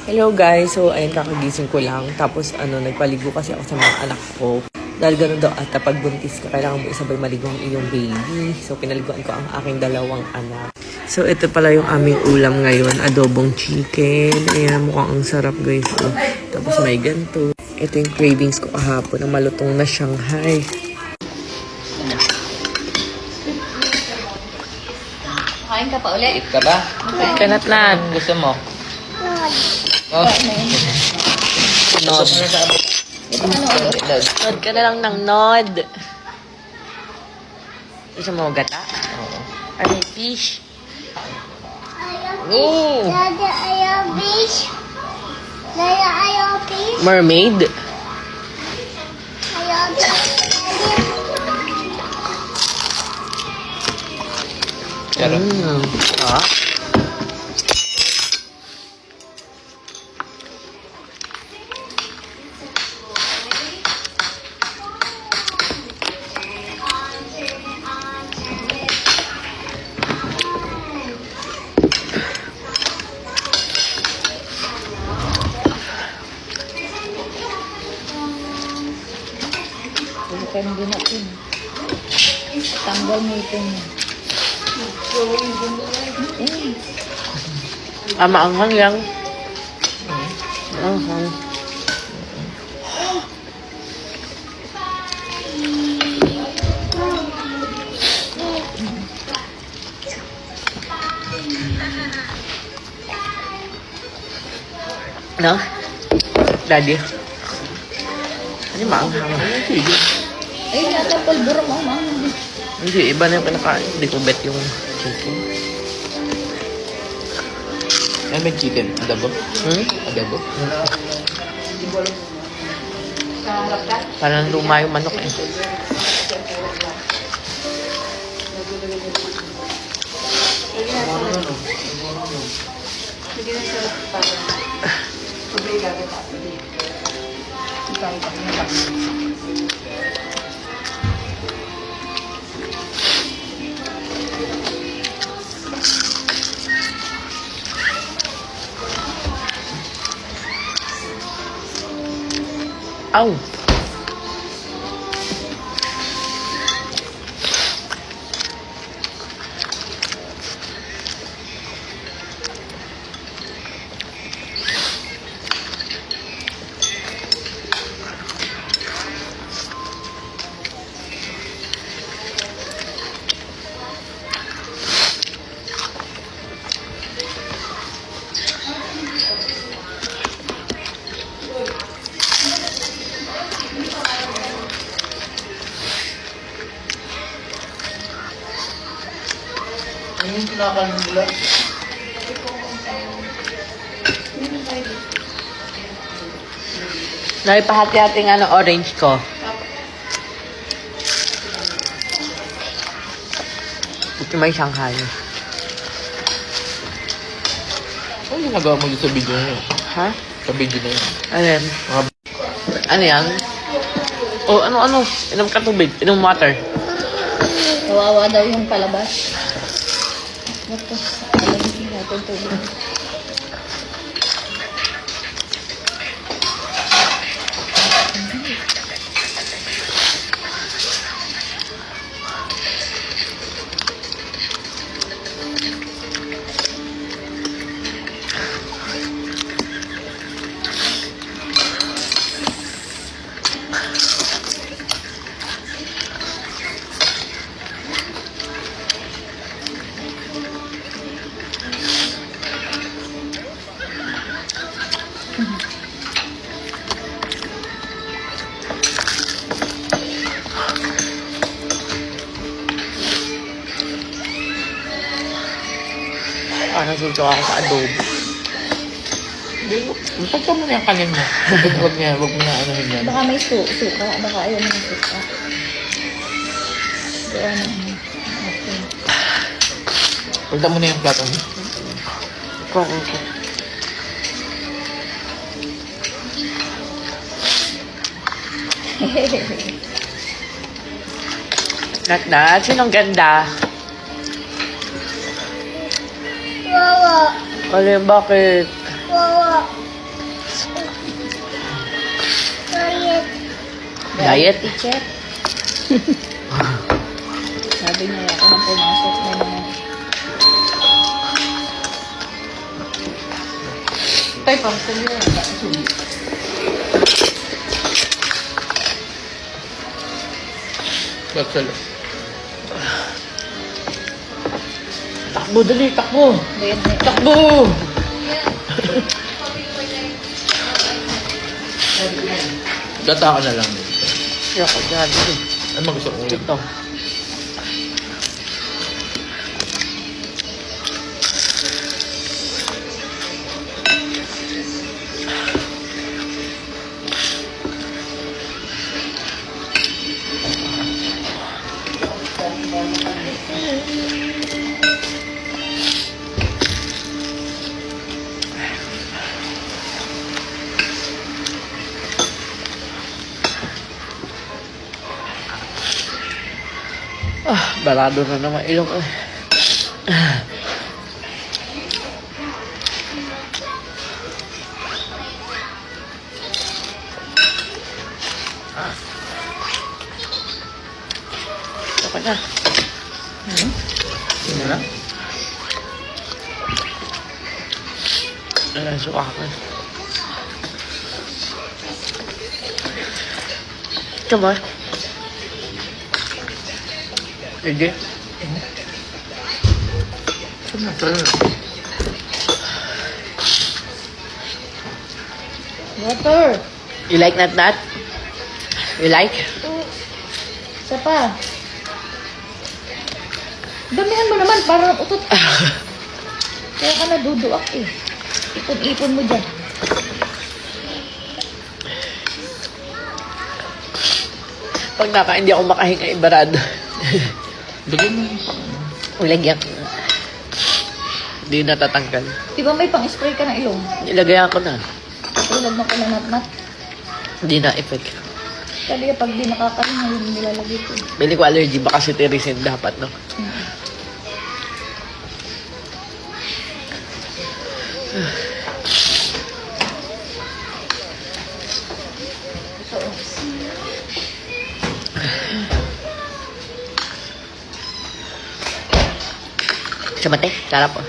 Hello guys, so ayun kakagising ko lang. Tapos nagpaligo kasi ako sa mga anak ko. Dahil ganun daw at pag buntis ka, kailangan mo isabay maligo ang iyong baby. So pinaliguan ko ang aking dalawang anak. So ito pala yung aming ulam ngayon, adobong chicken. Ayan, mukhang ang sarap guys. Oh. Tapos may ganito. Ito yung cravings ko kahapon na malutong na Shanghai. Kain ka pa ulit? Eat ka ba? Kanat-nat. Gusto mo? Oh. Nod. Nod ka na lang ng nod. Gusto mo gata? Oo. Ano yung fish? Oh! Dada, ayaw fish. Dada, ayaw fish. Mermaid? Ayaw fish. Pero, Ah? Bukan din natin. Tanggal mo ito niya. Maanghang yan. Maanghang. No? Daddy? Ano maanghang? Ay, nata pulburo mo, mama. Hindi, iba na yung pinakain. Hindi ko bet yung chicken. ay may chicken. Adobo. Adobo. Parang luma yung manok eh. Ow! Ano yung kinakain nila? Naipahati-hati nga ng orange ko. Ito may Shanghai. Ano ginagawa mo dito sa video na yun? Ha? Sa video na yun? Ano yan? Mga Ano yan? Oh, ano? Inom ka tubig. Inom water. Kawawa daw yung palabas. Ito, alam natin tubig. Nasuto ako sa adobo. Pagka mo na yung kanin mo. Huwag mo na anuhin yan. Baka may suka. Baka ayaw mo ng suka. Doon. Okay. Pagka mo na yung plato mo. Okay. Nat, sinong ganda? Wawa. Bakit? Wawa. Diet. Diet? Teacher. Sabi niya, ako nang pumasok na naman. Tay, pangkal niya. Baksalo. Takbo, dali, takbo! Bayad na. Takbo! Gata ka na lang. Kaya ko dyan. Ano mo gusto kong Ito. Barado na naman ilong. Okay na. Sino na? Suka ka. Come on. Sige. Water. You like nat? You like? Isa pa. Damihan mo naman, parang utot. Kaya ka naduduak eh. Ipon-ipon mo dyan. Pag hindi ako makahinga, ibarado. Bigyan mo. Ilagyan ko. Hindi natatanggal. Di ba may pang-spray ka ng ilong? Ilagayan ko na. Tulad mo pala nat-nat. Hindi na effect. Kaya pag di nakakahinga, yun nilalagay ko. Bili ko allergy, baka si Terisin dapat, no? Sa mate, sarap po.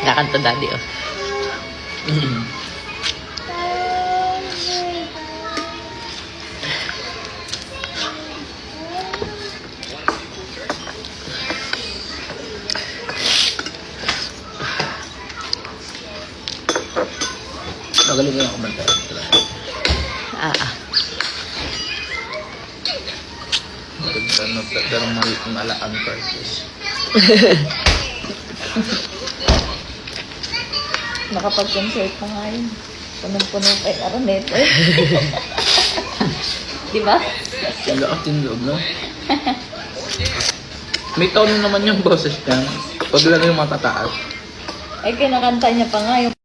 Nakanta daddy, oh. Magaling nga ako kumanta. Pero malaang purpose. Nakapag-concert pa nga yun. Punong-puno pa yung aranete. Di ba? Ang lakas yung loob, no? May tono naman yung boses niya. Pag lang yung matataas. Ay, kinakanta niya pa nga yung